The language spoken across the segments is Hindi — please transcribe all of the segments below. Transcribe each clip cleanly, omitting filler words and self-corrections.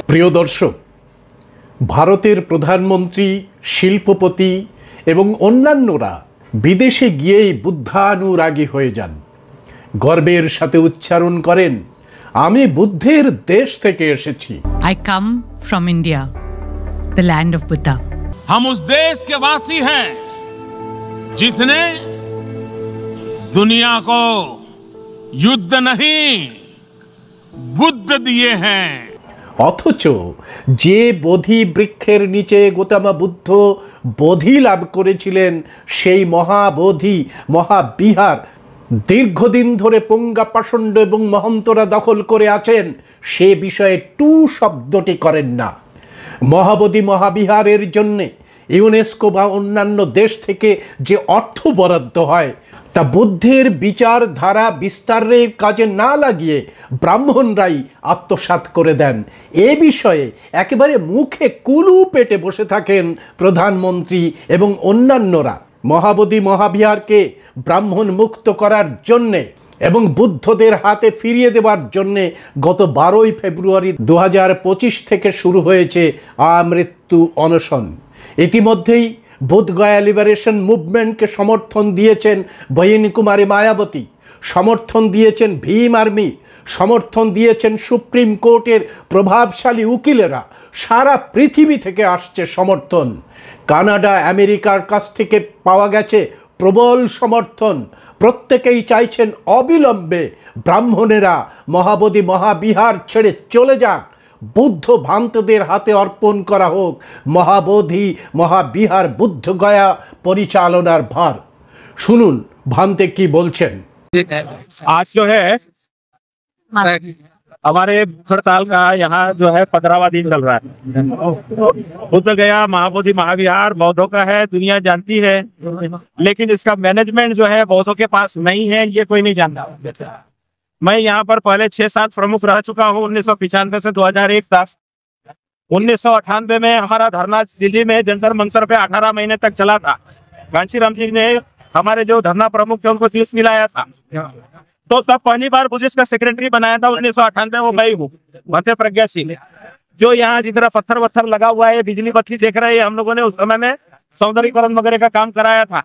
প্রিয় দর্শক, ভারতের প্রধানমন্ত্রী, শিল্পপতি এবং অন্যান্যরা বিদেশে গিয়েই বুদ্ধানুরাগী হয়ে যান। গর্বের সাথে উচ্চারণ করেন, আমি বুদ্ধের দেশ থেকে এসেছি। I come from India, the land of Buddha. हम उस देश के वासी हैं जिसने दुनिया को युद्ध नहीं बुद्ध दिए हैं। অথচ যে বোধি বৃক্ষের নিচে গৌতম বুদ্ধ বোধি লাভ করেছিলেন, সেই মহাবোধি মহাবিহার দীর্ঘদিন ধরে পঙ্গা পাষণ্ড এবং মহন্তরা দখল করে আছেন, সে বিষয়ে টু শব্দটি করেন না। মহাবোধি মহাবিহারের জন্যে ইউনেস্কো বা অন্যান্য দেশ থেকে যে অর্থ বরাদ্দ হয়, তা বুদ্ধের বিচারধারা বিস্তারের কাজে না লাগিয়ে ব্রাহ্মণরাই আত্মসাৎ করে দেন। এ বিষয়ে একেবারে মুখে কুলু পেটে বসে থাকেন প্রধানমন্ত্রী এবং অন্যান্যরা। মহাবোধি মহাবিহারকে ব্রাহ্মণ মুক্ত করার জন্যে এবং বুদ্ধদের হাতে ফিরিয়ে দেওয়ার জন্যে গত 12ই ফেব্রুয়ারি 2025 থেকে শুরু হয়েছে আমৃত্যু অনশন। ইতিমধ্যেই বোধগয়া লিবারেশন মুভমেন্টকে সমর্থন দিয়েছেন বহিনী কুমারী মায়াবতী, সমর্থন দিয়েছেন ভীম আর্মি, সমর্থন দিয়েছেন সুপ্রিম কোর্টের প্রভাবশালী উকিলেরা। সারা পৃথিবী থেকে আসছে সমর্থন। কানাডা, আমেরিকার কাছ থেকে পাওয়া গেছে প্রবল সমর্থন। প্রত্যেকেই চাইছেন অবিলম্বে ব্রাহ্মণেরা মহাবোধি মহাবিহার ছেড়ে চলে যাক, বুদ্ধ ভান্তদের হাতে অর্পণ করা হোক মহাবোধি মহাবিহার বুদ্ধগয়া পরিচালনার ভার। শুনুন ভান্তে কি বলছেন। आज जो है हमारे हड़ताल का यहाँ जो है 15वां दिन चल रहा है। बुद्ध गया महाबोधि महाविहार बौद्धों का है, दुनिया जानती है, लेकिन इसका मैनेजमेंट जो है बौद्धों के पास नहीं है, ये कोई नहीं जानता। मैं यहाँ पर पहले 6-7 प्रमुख रह चुका हूँ। 1995 से 2001 तक। 1998 में हमारा धरना दिल्ली में जंतर मंतर पे 18 महीने तक चला था। घनश्याम जी ने हमारे जो धरना प्रमुख थे उनको 30 मिलाया था। तो तब पहली बार बुद्धिस्ट का सेक्रेटरी बनाया था 1998। वो मैं हूँ, भंते प्रज्ञा सिंह। जो यहाँ जितना पत्थर वत्थर लगा हुआ है, बिजली बत्ती देख रहे हैं, हम लोगों ने उस समय में सौंदर्यीकरण वगैरह का काम कराया था।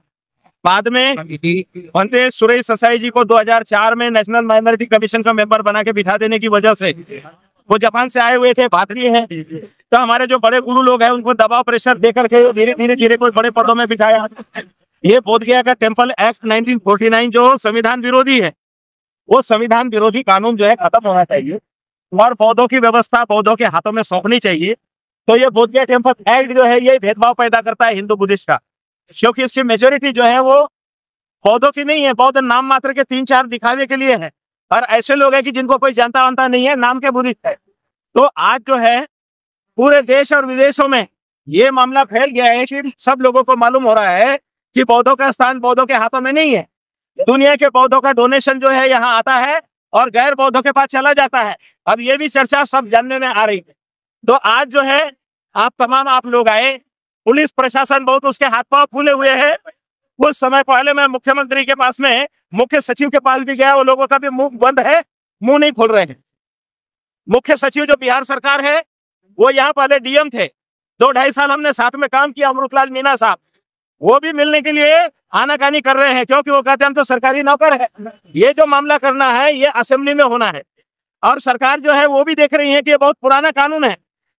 बाद में भंते सुरेश ससाई जी को 2004 में नेशनल माइनॉरिटी कमीशन का मेंबर बना के बिठा देने की वजह से, वो जापान से आए हुए थे, भातरी हैं, तो हमारे जो बड़े गुरु लोग हैं उनको दबाव प्रेशर दे करके धीरे धीरे कोई बड़े पदों में बिठाया। ये बोधगया का टेम्पल एक्ट 1949 जो संविधान विरोधी है, वो संविधान विरोधी कानून जो है खत्म होना चाहिए और बौद्धों की व्यवस्था बौद्धों के हाथों में सौंपनी चाहिए। तो ये बोधगया टेम्पल एक्ट जो है ये भेदभाव पैदा करता है हिंदू बुद्धिस्ट का, क्योंकि इसकी मेजोरिटी जो है वो बौद्धों की नहीं है, बौद्ध नाम मात्र के 3-4 दिखावे के लिए है, और ऐसे लोग हैं कि जिनको कोई जानता वानता नहीं है, नाम के बुद्धिस्ट है। तो आज जो है पूरे देश और विदेशों में ये मामला फैल गया है कि सब लोगों को मालूम हो रहा है कि बौद्धों का स्थान बौद्धों के हाथों में नहीं है। दुनिया के बौद्धों का डोनेशन जो है यहाँ आता है और गैर बौद्धों के पास चला जाता है। अब ये भी चर्चा सब जानने में आ रही है। तो आज जो है आप लोग आए, पुलिस प्रशासन बहुत उसके हाथ पांव फूले हुए हैं। कुछ समय पहले मैं मुख्यमंत्री के पास में मुख्य सचिव के पास भी गया, वो लोगों का भी मुंह बंद है, मुंह नहीं खोल रहे हैं। मुख्य सचिव जो बिहार सरकार है, वो यहाँ पहले डीएम थे, 2-2.5 साल हमने साथ में काम किया, अमरुतलाल मीना साहब, वो भी मिलने के लिए आनाकानी कर रहे हैं, क्योंकि वो कहते हैं हम तो सरकारी नौकर है। ये जो मामला करना है ये असेंबली में होना है, और सरकार जो है वो भी देख रही है कि ये बहुत पुराना कानून है,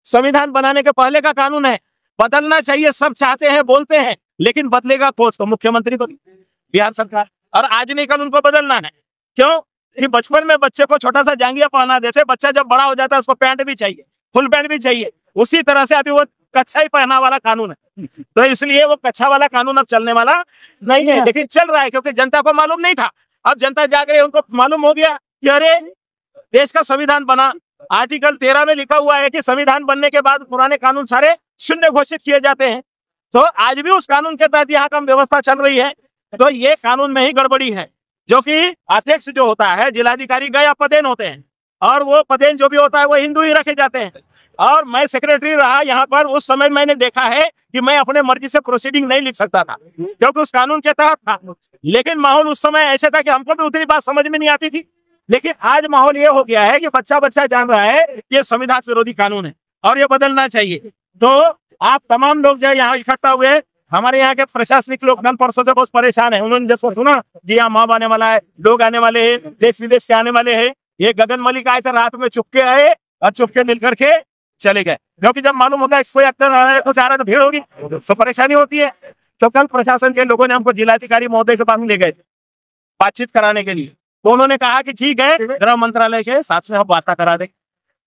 संविधान बनाने के पहले का कानून है, बदलना चाहिए। सब चाहते हैं, बोलते हैं, लेकिन बदलेगा कौन? तो मुख्यमंत्री तो बिहार सरकार, और आज नहीं कल उनको बदलना है। क्यों कि बचपन में बच्चे को छोटा सा जांघिया पहना देते, बच्चा जब बड़ा हो जाता है उसको पैंट भी चाहिए, फुल पैंट भी चाहिए। उसी तरह से अभी वो कच्छा ही पहना वाला कानून है, तो इसलिए वो कच्छा वाला कानून अब चलने वाला नहीं है, लेकिन चल रहा है क्योंकि जनता को मालूम नहीं था। अब जनता जाग रही है, उनको मालूम हो गया कि अरे देश का संविधान बना। आर्टिकल 13 में लिखा हुआ है कि संविधान बनने के बाद पुराने कानून सारे शून्य घोषित किए जाते हैं। तो आज भी उस कानून के तहत यहाँ काम व्यवस्था चल रही है। तो ये कानून में ही गड़बड़ी है, जो कि अध्यक्ष जो होता है, जिलाधिकारी गया पदेन होते हैं, और वो पदेन जो भी होता है वो हिंदू ही रखे जाते हैं। और मैं सेक्रेटरी रहा यहाँ पर, उस समय मैंने देखा है कि मैं अपने मर्जी से प्रोसीडिंग नहीं लिख सकता था, क्योंकि उस कानून के तहत था। लेकिन माहौल उस समय ऐसे था कि हमको भी उतनी बात समझ में नहीं आती थी। लेकिन आज माहौल ये हो गया है कि बच्चा बच्चा जान रहा है कि ये संविधान विरोधी कानून है। और ये बदलना चाहिए। तो आप तमाम लोग जो यहाँ इकट्ठा हुए, हमारे यहाँ के प्रशासनिक लोग नन परसों से बहुत परेशान है। उन्होंने जैसे सुना जी हाँ माब आने वाला है, लोग आने वाले हैं, देश विदेश के आने वाले हैं। ये गगन मलिक आए थे, रात में चुपके आए और चुपके मिल करके चले गए, क्योंकि जब मालूम होगा कोई एक्टर आ रहा है कुछ आ रहा है तो भीड़ होगी, तो परेशानी होती है। तो कल प्रशासन के लोगों ने हमको जिलाधिकारी महोदय से बाहर ले गए बातचीत कराने के लिए। तो उन्होंने कहा कि ठीक है, गृह मंत्रालय के साथ में हम वार्ता करा दें।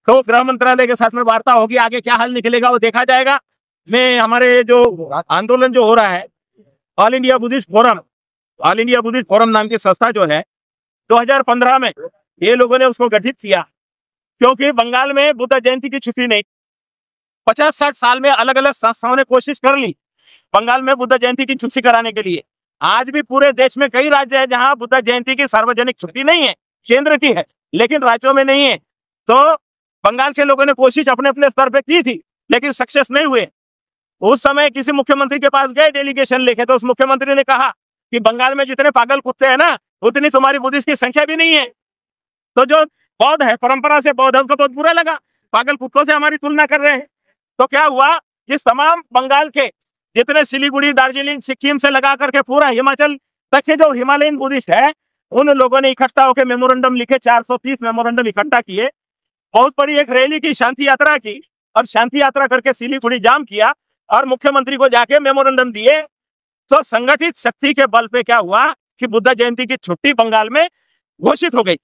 तो गृह मंत्रालय के साथ में वार्ता होगी, आगे क्या हल निकलेगा वो देखा जाएगा। मैं हमारे जो आंदोलन जो हो रहा है, ऑल इंडिया बुद्धिस्ट फोरम नाम की संस्था जो है, 2015 में ये लोगों ने उसको गठित किया, क्योंकि बंगाल में बुद्ध जयंती की छुट्टी नहीं। 50-60 साल में अलग अलग संस्थाओं ने कोशिश कर ली बंगाल में बुद्ध जयंती की छुट्टी कराने के लिए। आज भी पूरे देश में कई राज्य है जहां बुद्ध जयंती की सार्वजनिक छुट्टी नहीं है, केंद्र की है, लेकिन राज्यों में नहीं है। तो बंगाल के लोगों ने कोशिश अपने अपने स्तर पे की थी, लेकिन सक्सेस नहीं हुए। उस समय किसी मुख्यमंत्री के पास गए डेलीगेशन लेके, तो उस मुख्यमंत्री ने कहा कि बंगाल में जितने पागल कुत्ते हैं ना, उतनी तुम्हारी बुद्धिस्ट की संख्या भी नहीं है। तो जो बौद्ध है, परंपरा से बौद्ध है, उसको बहुत बुरा लगा, पागल कुत्तों से हमारी तुलना कर रहे हैं। तो क्या हुआ, इस तमाम बंगाल के जितने सिलीगुड़ी, दार्जिलिंग, सिक्किम से लगा करके पूरा हिमाचल तक के जो हिमालयन बुद्धिस्ट है, उन लोगों ने इकट्ठा होकर मेमोरेंडम लिखे, 430 मेमोरेंडम इकट्ठा किए, बहुत बड़ी एक रैली की, शांति यात्रा की, और शांति यात्रा करके सिलीगुड़ी जाम किया और मुख्यमंत्री को जाके मेमोरेंडम दिए। तो संगठित शक्ति के बल पे क्या हुआ कि बुद्ध जयंती की छुट्टी बंगाल में घोषित हो गई।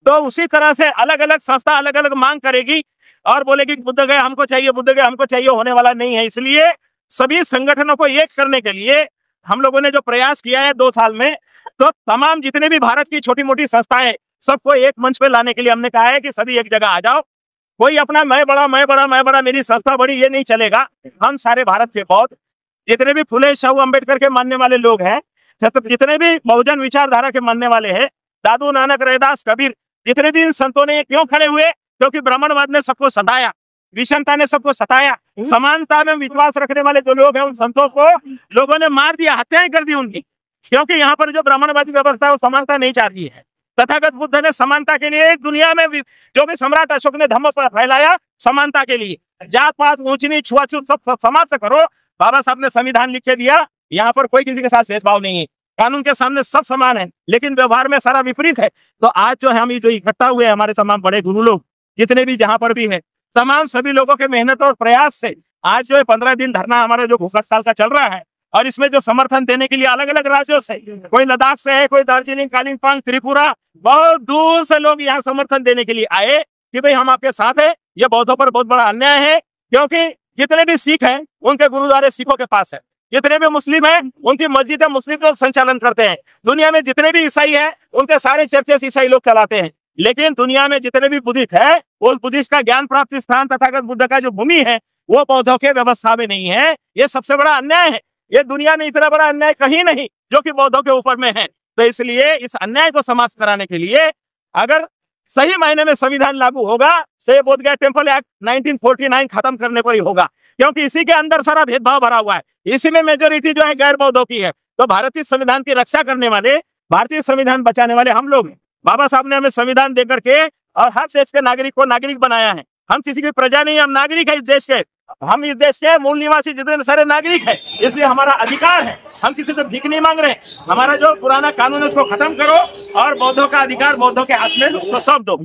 तो उसी तरह से अलग अलग संस्था अलग अलग मांग करेगी और बोलेगी बुद्ध गया हमको चाहिए, बुद्ध गया हमको चाहिए, होने वाला नहीं है। इसलिए सभी संगठनों को एक करने के लिए हम लोगों ने जो प्रयास किया है 2 साल में, तो तमाम जितने भी भारत की छोटी मोटी संस्थाएं, सबको एक मंच पे लाने के लिए हमने कहा है कि सभी एक जगह आ जाओ। कोई अपना मैं बड़ा, मेरी संस्था बड़ी, ये नहीं चलेगा। हम सारे भारत के बहुत जितने भी फुले शाहू अम्बेडकर के मानने वाले लोग हैं, जितने भी बहुजन विचारधारा के मानने वाले हैं, दादू नानक, रैदास, कबीर, जितने भी इन संतों ने क्यों खड़े हुए, क्योंकि ब्राह्मणवाद ने सबको सताया, विषमता ने सबको सताया, समानता में विश्वास रखने वाले जो लोग हैं उन संतों को लोगों ने मार दिया, हत्याएं कर दी उनकी, क्योंकि यहाँ पर जो ब्राह्मणवादी व्यवस्था है वो समानता नहीं चाहती है। तथागत बुद्ध ने समानता के लिए दुनिया में जो भी सम्राट अशोक ने धर्म फैलाया, समानता के लिए, जात पात, ऊंच नीच, छुआछूत सब समाज से करो। बाबा साहब ने संविधान लिख के दिया, यहाँ पर कोई किसी के साथ भेदभाव नहीं है, कानून के सामने सब समान है, लेकिन व्यवहार में सारा विपरीत है। तो आज जो है हम जो इकट्ठा हुए हमारे तमाम बड़े गुरु लोग जितने भी जहां पर भी है, तमाम सभी लोगों के मेहनत और प्रयास से आज जो है 15 दिन धरना हमारा जो भूख हड़ताल का चल रहा है, और इसमें जो समर्थन देने के लिए अलग अलग राज्यों से, कोई लद्दाख से है, कोई दार्जिलिंग, कालिम्पोंग, त्रिपुरा, बहुत दूर से लोग यहाँ समर्थन देने के लिए आए कि भाई हम आपके साथ है। ये बौद्धों पर बहुत बड़ा अन्याय है, क्योंकि जितने भी सिख हैं उनके गुरुद्वारे सिखों के पास है, जितने भी मुस्लिम हैं उनकी मस्जिद मुस्लिम लोग संचालन करते हैं, दुनिया में जितने भी ईसाई हैं उनके सारे चर्चेस ईसाई लोग चलाते हैं, लेकिन दुनिया में जितने भी बुद्धिस्ट है, वो बुद्धिस्ट का ज्ञान प्राप्ति स्थान तथागत बुद्ध का जो भूमि है वो बौद्धों के व्यवस्था में नहीं है। ये सबसे बड़ा अन्याय है। ये दुनिया में इतना बड़ा अन्याय कहीं नहीं जो कि बौद्धों के ऊपर में है। तो इसलिए इस अन्याय को समाप्त कराने के लिए अगर सही मायने में संविधान लागू होगा तो ये बोधगया टेम्पल एक्ट 1949 खत्म करने पर ही होगा, क्योंकि इसी के अंदर सारा भेदभाव भरा हुआ है, इसी में मेजोरिटी जो है गैर बौद्धों की है। तो भारतीय संविधान की रक्षा करने वाले, भारतीय संविधान बचाने वाले हम लोग हैं। बाबा साहब ने हमें संविधान देकर के और हर देश के नागरिक को नागरिक बनाया है। हम किसी की प्रजा नहीं, हम नागरिक है इस देश के, हम इस देश के मूल निवासी जितने सारे नागरिक है, इसलिए हमारा अधिकार है, हम किसी से भीख नहीं मांग रहे। हमारा जो पुराना कानून है उसको खत्म करो और बौद्धों का अधिकार बौद्धों के हाथ में उसको सौंप दो।